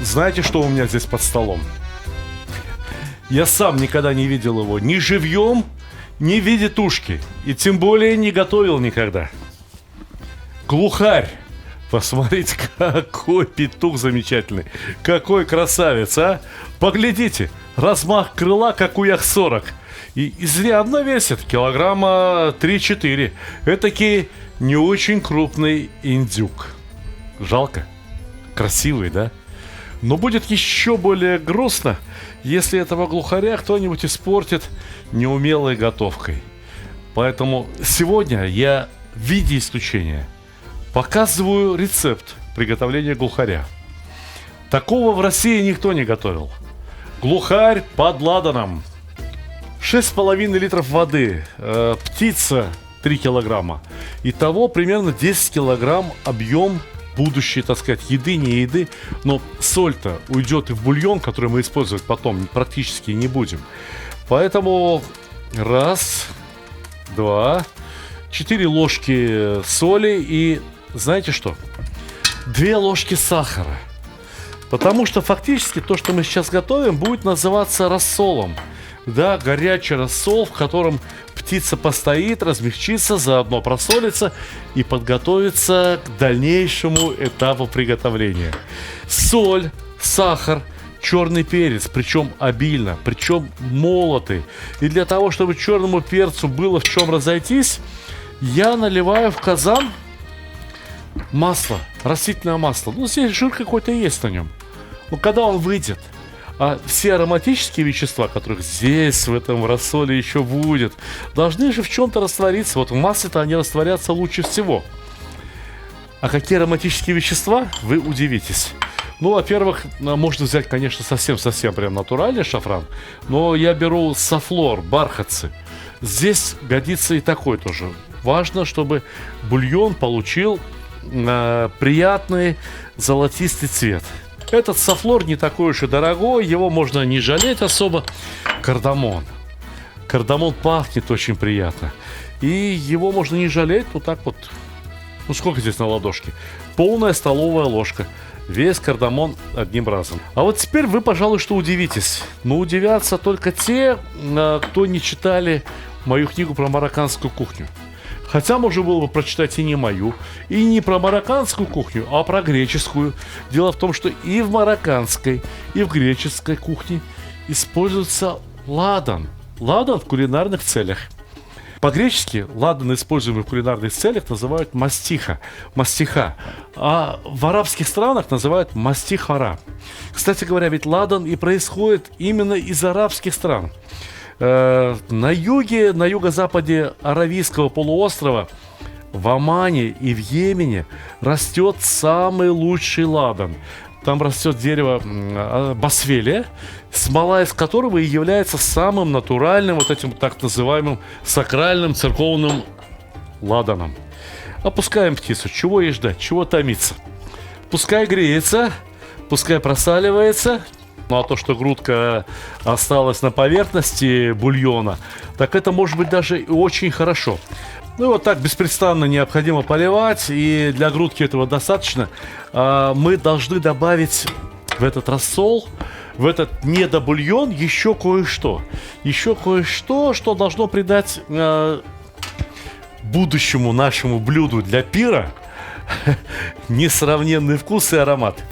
знаете, что у меня здесь под столом? Я сам никогда не видел его ни живьем, ни в виде тушки. И тем более не готовил никогда. Глухарь. Посмотрите, какой петух замечательный. Какой красавец, а? Поглядите, размах крыла, как у Ях-40. И изрядно весит, килограмма 3-4. Этакий не очень крупный индюк. Жалко. Красивый, да? Но будет еще более грустно, если этого глухаря кто-нибудь испортит неумелой готовкой. Поэтому сегодня я в виде исключения показываю рецепт приготовления глухаря. Такого в России никто не готовил. Глухарь под ладаном. 6,5 литров воды. Птица 3 килограмма. Итого примерно 10 килограмм объем будущей, так сказать, еды, не еды. Но соль-то уйдет и в бульон, который мы использовать потом практически не будем. Поэтому 1, 2, 4 ложки соли и, знаете что? 2 ложки сахара. Потому что фактически то, что мы сейчас готовим, будет называться рассолом. Да, горячий рассол, в котором птица постоит, размягчится, заодно просолится и подготовится к дальнейшему этапу приготовления. Соль, сахар, черный перец, причем обильно, причем молотый. И для того, чтобы черному перцу было в чем разойтись, я наливаю в казан масло, растительное масло. Ну, здесь жир какой-то есть на нем. Но когда он выйдет, а все ароматические вещества, которых здесь, в этом рассоле еще будет, должны же в чем-то раствориться. Вот в масле-то они растворятся лучше всего. А какие ароматические вещества, вы удивитесь. Ну, во-первых, можно взять, конечно, совсем прям натуральный шафран. Но я беру софлор, бархатцы. Здесь годится и такой тоже. Важно, чтобы бульон получил приятный золотистый цвет. Этот софлор не такой уж и дорогой, его можно не жалеть особо. Кардамон. Кардамон пахнет очень приятно. И его можно не жалеть, вот так вот. Ну, сколько здесь на ладошке? Полная столовая ложка. Весь кардамон одним разом. А вот теперь вы, пожалуй, что удивитесь. Но удивятся только те, кто не читали мою книгу про марокканскую кухню. Хотя можно было бы прочитать и не мою, и не про марокканскую кухню, а про греческую. Дело в том, что и в марокканской, и в греческой кухне используется ладан. Ладан в кулинарных целях. По-гречески ладан, используемый в кулинарных целях, называют мастиха. А в арабских странах называют мастихара. Кстати говоря, ведь ладан и происходит именно из арабских стран. На юге, на юго-западе Аравийского полуострова, в Омане и в Йемене растет самый лучший ладан. Там растет дерево босвелия, смола из которого и является самым натуральным, вот этим так называемым сакральным церковным ладаном. Опускаем птицу. Чего ей ждать? Чего томиться? Пускай греется, пускай просаливается. Ну а то, что грудка осталась на поверхности бульона, так это может быть даже и очень хорошо. Ну и вот так беспрестанно необходимо поливать, и для грудки этого достаточно. Мы должны добавить в этот рассол, в этот недобульон еще кое-что. Еще кое-что, что должно придать будущему нашему блюду для пира несравненный вкус и аромат.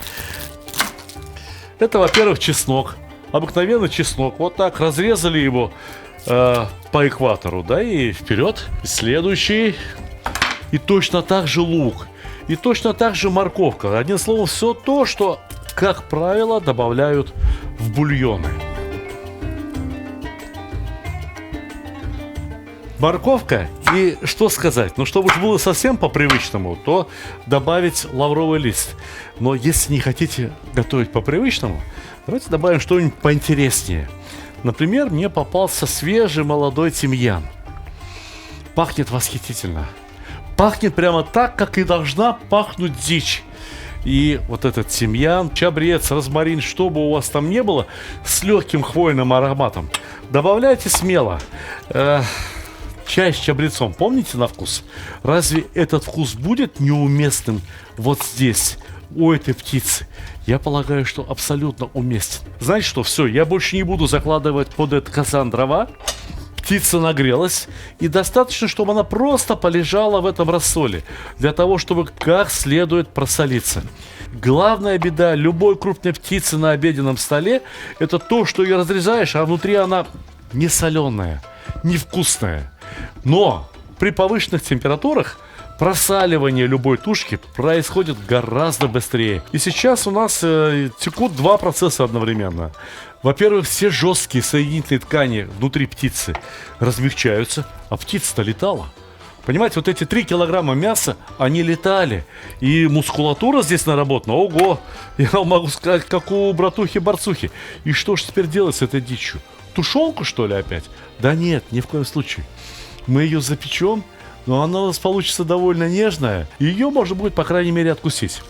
Это, во-первых, чеснок. Обыкновенный чеснок. Вот так разрезали его по экватору, да, и вперед. Следующий. И точно так же лук. И точно так же морковка. Одним словом, все то, что, как правило, добавляют в бульоны. Морковка. И что сказать? Ну, чтобы уж было совсем по-привычному, то добавить лавровый лист. Но если не хотите готовить по-привычному, давайте добавим что-нибудь поинтереснее. Например, мне попался свежий молодой тимьян. Пахнет восхитительно. Пахнет прямо так, как и должна пахнуть дичь. И вот этот тимьян, чабрец, розмарин, что бы у вас там не было, с легким хвойным ароматом, добавляйте смело. Чай с чабрецом, помните на вкус? Разве этот вкус будет неуместным вот здесь, у этой птицы? Я полагаю, что абсолютно уместен. Знаете что, все, я больше не буду закладывать под этот казан дрова. Птица нагрелась, и достаточно, чтобы она просто полежала в этом рассоле, для того, чтобы как следует просолиться. Главная беда любой крупной птицы на обеденном столе – это то, что ее разрезаешь, а внутри она не соленая, невкусная. Но при повышенных температурах просаливание любой тушки происходит гораздо быстрее. И сейчас у нас текут два процесса одновременно. Во-первых, все жесткие соединительные ткани внутри птицы размягчаются, а птица-то летала. Понимаете, вот эти 3 килограмма мяса, они летали. И мускулатура здесь наработана. Ого! Я могу сказать, как у братухи-борцухи. И что же теперь делать с этой дичью? Тушенку, что ли, опять? Да нет, ни в коем случае. Мы ее запечем, но она у нас получится довольно нежная. И ее можно будет, по крайней мере, откусить.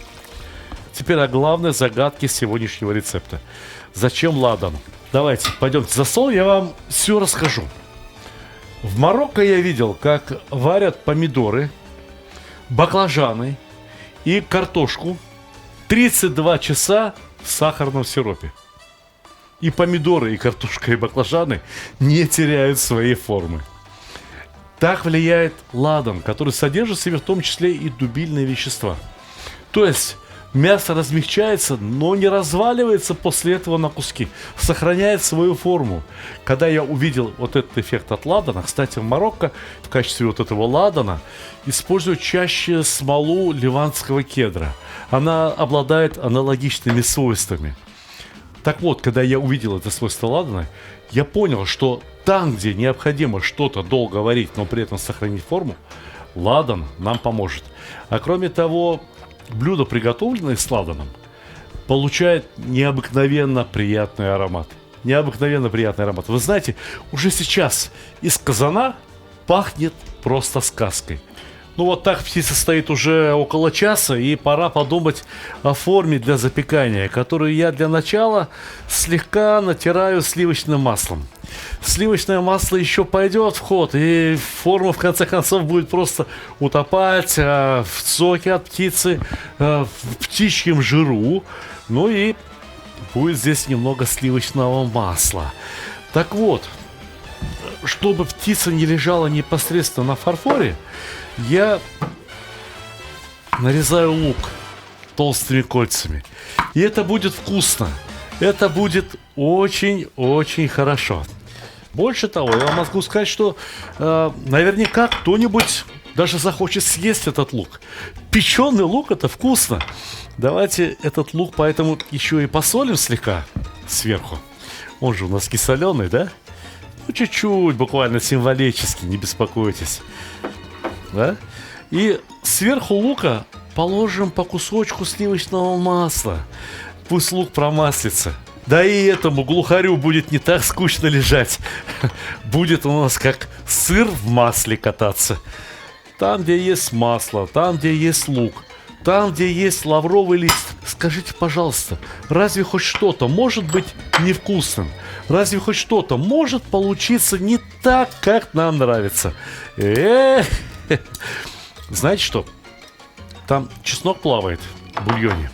Теперь о главной загадке сегодняшнего рецепта. Зачем ладан? Давайте, пойдемте за стол, я вам все расскажу. В Марокко я видел, как варят помидоры, баклажаны и картошку 32 часа в сахарном сиропе. И помидоры, и картошка, и баклажаны не теряют своей формы. Так влияет ладан, который содержит в себе в том числе и дубильные вещества. То есть мясо размягчается, но не разваливается после этого на куски, сохраняет свою форму. Когда я увидел вот этот эффект от ладана, кстати, в Марокко в качестве вот этого ладана используют чаще смолу ливанского кедра. Она обладает аналогичными свойствами. Так вот, когда я увидел это свойство ладана, я понял, что там, где необходимо что-то долго варить, но при этом сохранить форму, ладан нам поможет. А кроме того, блюдо, приготовленное с ладаном, получает необыкновенно приятный аромат. Необыкновенно приятный аромат. Вы знаете, уже сейчас из казана пахнет просто сказкой. Ну вот так птица стоит уже около часа, и пора подумать о форме для запекания, которую я для начала слегка натираю сливочным маслом. Сливочное масло еще пойдет в ход, и форма в конце концов будет просто утопать в соке от птицы, в птичьем жиру. Ну и будет здесь немного сливочного масла. Так вот, чтобы птица не лежала непосредственно на фарфоре, я нарезаю лук толстыми кольцами. И это будет вкусно. Это будет очень-очень хорошо. Больше того, я вам могу сказать, что наверняка кто-нибудь даже захочет съесть этот лук. Печеный лук — это вкусно. Давайте этот лук поэтому еще и посолим слегка сверху. Он же у нас кисоленый, да? Ну, чуть-чуть, буквально символически, не беспокойтесь. Да? И сверху лука положим по кусочку сливочного масла. Пусть лук промаслится. Да и этому глухарю будет не так скучно лежать. Будет у нас как сыр в масле кататься. Там, где есть масло, там, где есть лук, там, где есть лавровый лист. Скажите, пожалуйста, разве хоть что-то может быть невкусным? Разве хоть что-то может получиться не так, как нам нравится? Знаете что? Там чеснок плавает в бульоне.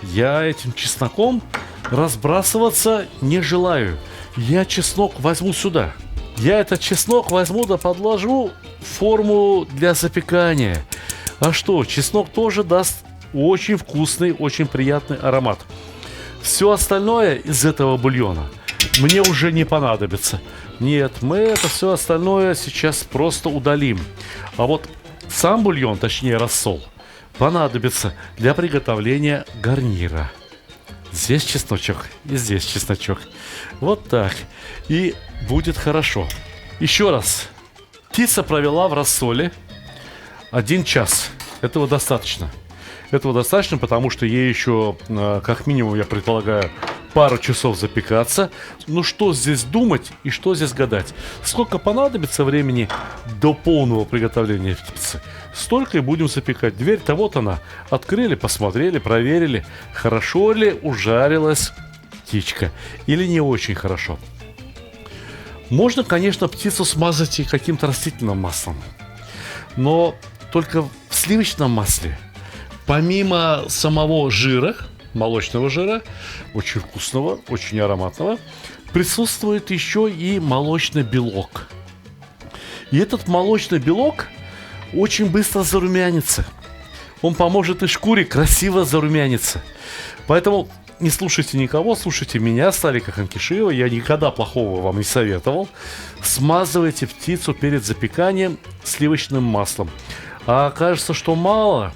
Я этим чесноком разбрасываться не желаю. Я чеснок возьму сюда. Я этот чеснок возьму да подложу в форму для запекания. А что, чеснок тоже даст очень вкусный, очень приятный аромат. Все остальное из этого бульона мне уже не понадобится. Нет, мы это все остальное сейчас просто удалим. А вот сам бульон, точнее рассол, понадобится для приготовления гарнира. Здесь чесночок и здесь чесночок. Вот так. И будет хорошо. Еще раз. Птица провела в рассоле 1 час. Этого достаточно. Этого достаточно, потому что ей еще, как минимум, я предполагаю, пару часов запекаться. Ну что здесь думать и что здесь гадать? Сколько понадобится времени до полного приготовления птицы, столько и будем запекать. Дверь-то вот она. Открыли, посмотрели, проверили, хорошо ли ужарилась птичка или не очень хорошо. Можно, конечно, птицу смазать и каким-то растительным маслом. Но только в сливочном масле, помимо самого жира, молочного жира, очень вкусного, очень ароматного, присутствует еще и молочный белок. И этот молочный белок очень быстро зарумянится. Он поможет и шкуре красиво зарумяниться. Поэтому не слушайте никого, слушайте меня, Славика Ханкишиева. Я никогда плохого вам не советовал. Смазывайте птицу перед запеканием сливочным маслом. А окажется, что мало,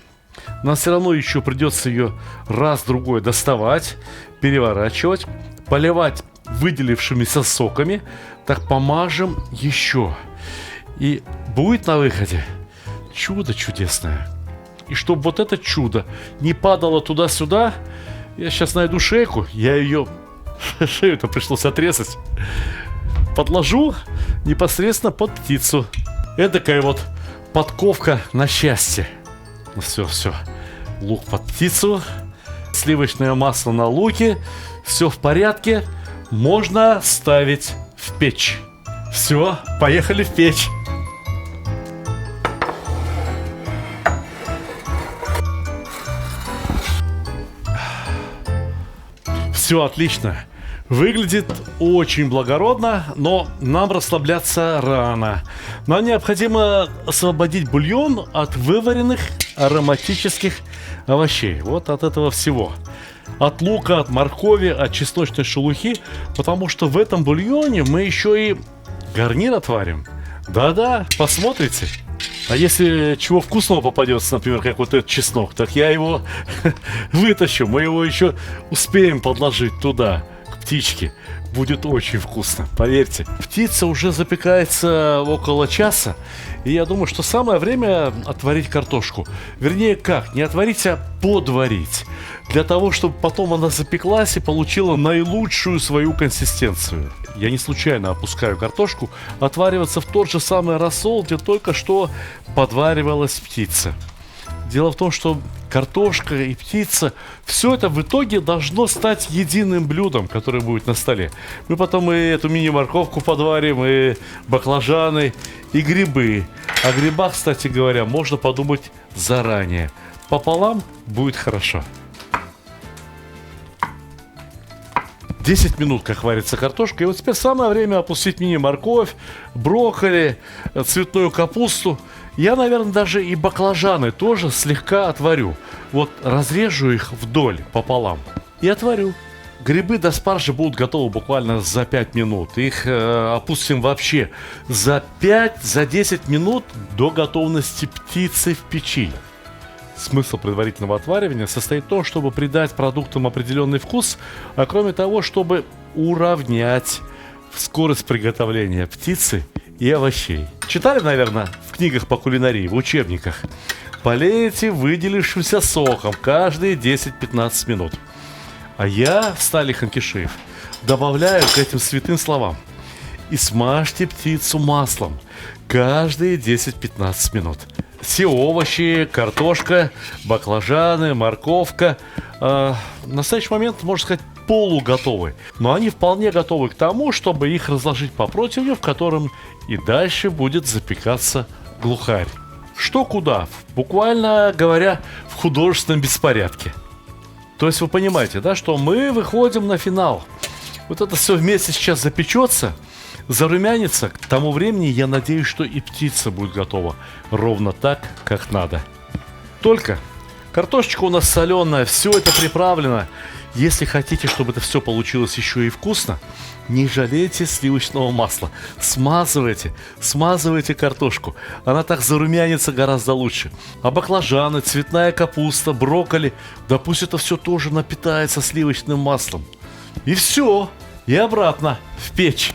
нам все равно еще придется ее раз-другой доставать, переворачивать, поливать выделившимися соками. Так помажем еще. И будет на выходе чудо чудесное. И чтобы вот это чудо не падало туда-сюда, я сейчас найду шейку, я ее, шею-то пришлось отрезать, подложу непосредственно под птицу. Эдакая вот подковка на счастье. Ну все. Лук под птицу, сливочное масло на луке, все в порядке, можно ставить в печь. Все, поехали в печь. Все отлично. Выглядит очень благородно, но нам расслабляться рано. Нам необходимо освободить бульон от вываренных ароматических овощей. Вот от этого всего. От лука, от моркови, от чесночной шелухи. Потому что в этом бульоне мы еще и гарнир отварим. Да-да, посмотрите. А если чего вкусного попадется, например, как вот этот чеснок, так я его вытащу. Мы его еще успеем подложить туда, к птичке. Будет очень вкусно, поверьте. Птица уже запекается около часа. И я думаю, что самое время отварить картошку. Вернее, как? Не отварить, а подварить. Для того, чтобы потом она запеклась и получила наилучшую свою консистенцию. Я не случайно опускаю картошку отвариваться в тот же самый рассол, где только что подваривалась птица. Дело в том, что картошка и птица, все это в итоге должно стать единым блюдом, которое будет на столе. Мы потом и эту мини-морковку подварим, и баклажаны, и грибы. О грибах, кстати говоря, можно подумать заранее. Пополам будет хорошо. 10 минут, как варится картошка. И вот теперь самое время опустить мини-морковь, брокколи, цветную капусту. Я, наверное, даже и баклажаны тоже слегка отварю. Вот разрежу их вдоль, пополам, и отварю. Грибы до спаржи будут готовы буквально за 5 минут. Их опустим вообще за 5-10 минут до готовности птицы в печи. Смысл предварительного отваривания состоит в том, чтобы придать продуктам определенный вкус, а кроме того, чтобы уравнять скорость приготовления птицы и овощей. Читали, наверное, в книгах по кулинарии, в учебниках. Полейте выделившимся соком каждые 10-15 минут. А я, Сталик Ханкишиев, добавляю к этим святым словам: и смажьте птицу маслом каждые 10-15 минут. Все овощи, картошка, баклажаны, морковка в настоящий момент, можно сказать, полуготовы. Но они вполне готовы к тому, чтобы их разложить по противню, в котором и дальше будет запекаться глухарь. Что куда? Буквально говоря, в художественном беспорядке. То есть вы понимаете, да, что мы выходим на финал. Вот это все вместе сейчас запечется, зарумянится. К тому времени я надеюсь, что и птица будет готова ровно так, как надо. Только картошечка у нас соленая, все это приправлено. Если хотите, чтобы это все получилось еще и вкусно, не жалейте сливочного масла. Смазывайте картошку. Она так зарумянится гораздо лучше. А баклажаны, цветная капуста, брокколи, да пусть это все тоже напитается сливочным маслом. И все, и обратно в печь.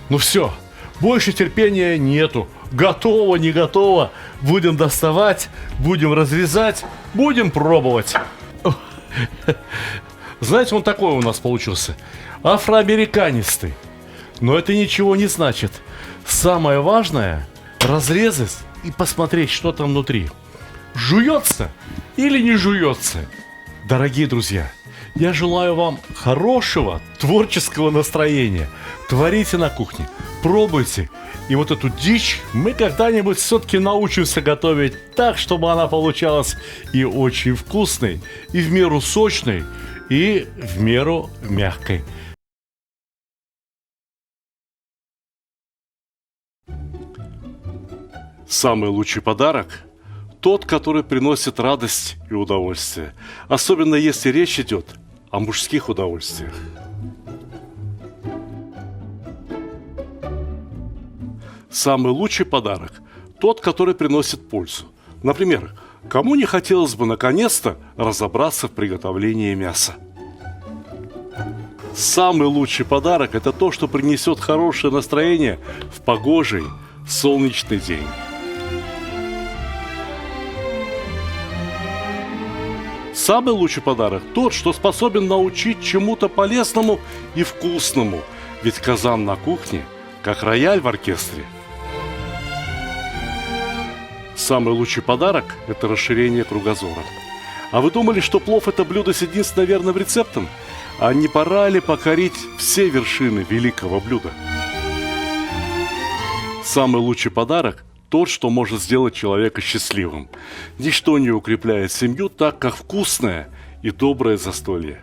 Ну все, больше терпения нету. Готово, не готово. Будем доставать, будем разрезать, будем пробовать. Знаете, он такой у нас получился. Афроамериканистый. Но это ничего не значит. Самое важное — разрезать и посмотреть, что там внутри. Жуется или не жуется? Дорогие друзья, Я желаю вам хорошего творческого настроения. Творите на кухне, пробуйте. И вот эту дичь мы когда-нибудь все-таки научимся готовить так, чтобы она получалась и очень вкусной, и в меру сочной, и в меру мягкой. Самый лучший подарок – тот, который приносит радость и удовольствие. Особенно если речь идет о мужских удовольствиях. Самый лучший подарок – тот, который приносит пользу. Например, кому не хотелось бы наконец-то разобраться в приготовлении мяса? Самый лучший подарок – это то, что принесет хорошее настроение в погожий, солнечный день. Самый лучший подарок – тот, что способен научить чему-то полезному и вкусному. Ведь казан на кухне, как рояль в оркестре. Самый лучший подарок – это расширение кругозора. А вы думали, что плов – это блюдо с единственно верным рецептом? А не пора ли покорить все вершины великого блюда? Самый лучший подарок – тот, что может сделать человека счастливым. Ничто не укрепляет семью так, как вкусное и доброе застолье.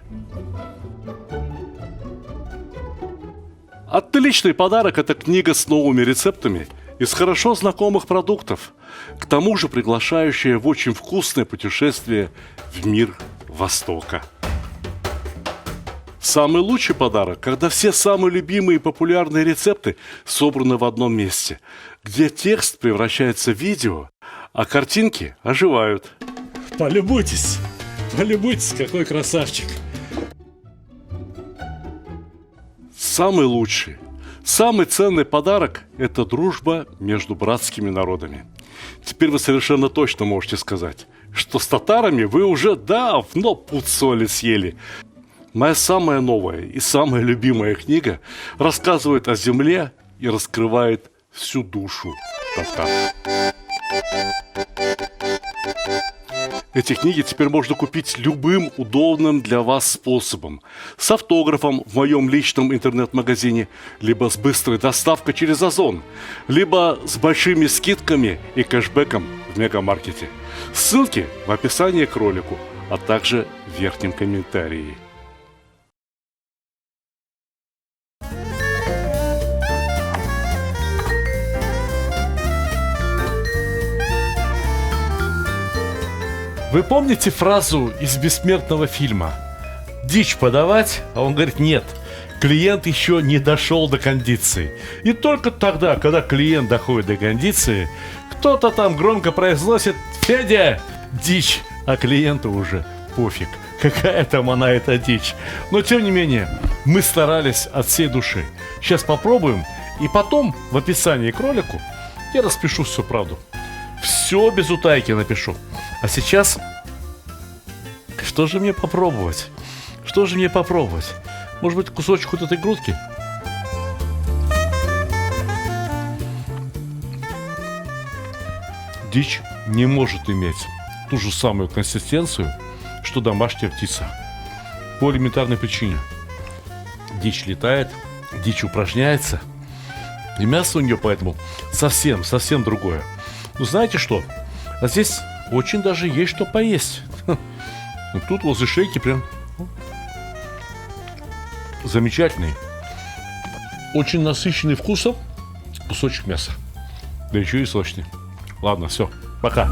Отличный подарок – это книга с новыми рецептами из хорошо знакомых продуктов, к тому же приглашающая в очень вкусное путешествие в мир Востока. Самый лучший подарок, когда все самые любимые и популярные рецепты собраны в одном месте, где текст превращается в видео, а картинки оживают. Полюбуйтесь, какой красавчик. Самый лучший, самый ценный подарок – это дружба между братскими народами. Теперь вы совершенно точно можете сказать, что с татарами вы уже давно пуд соли съели. Моя самая новая и самая любимая книга рассказывает о земле и раскрывает всю душу татар. Эти книги теперь можно купить любым удобным для вас способом. С автографом в моем личном интернет-магазине, либо с быстрой доставкой через Озон, либо с большими скидками и кэшбэком в мегамаркете. Ссылки в описании к ролику, а также в верхнем комментарии. Вы помните фразу из бессмертного фильма? Дичь подавать, а он говорит: нет, клиент еще не дошел до кондиции. И только тогда, когда клиент доходит до кондиции, кто-то там громко произносит: Федя, дичь, а клиенту уже пофиг, какая там она эта дичь. Но тем не менее, мы старались от всей души. Сейчас попробуем, и потом в описании к ролику я распишу всю правду. Все без утайки напишу. А сейчас, что же мне попробовать? Что же мне попробовать? Может быть, кусочек вот этой грудки? Дичь не может иметь ту же самую консистенцию, что домашняя птица. По элементарной причине. Дичь летает, дичь упражняется, и мясо у нее поэтому совсем другое. Ну, знаете что? А здесь очень даже есть что поесть. Вот тут возле шейки прям замечательный, очень насыщенный вкусом кусочек мяса. Да еще и сочный. Ладно, все, пока.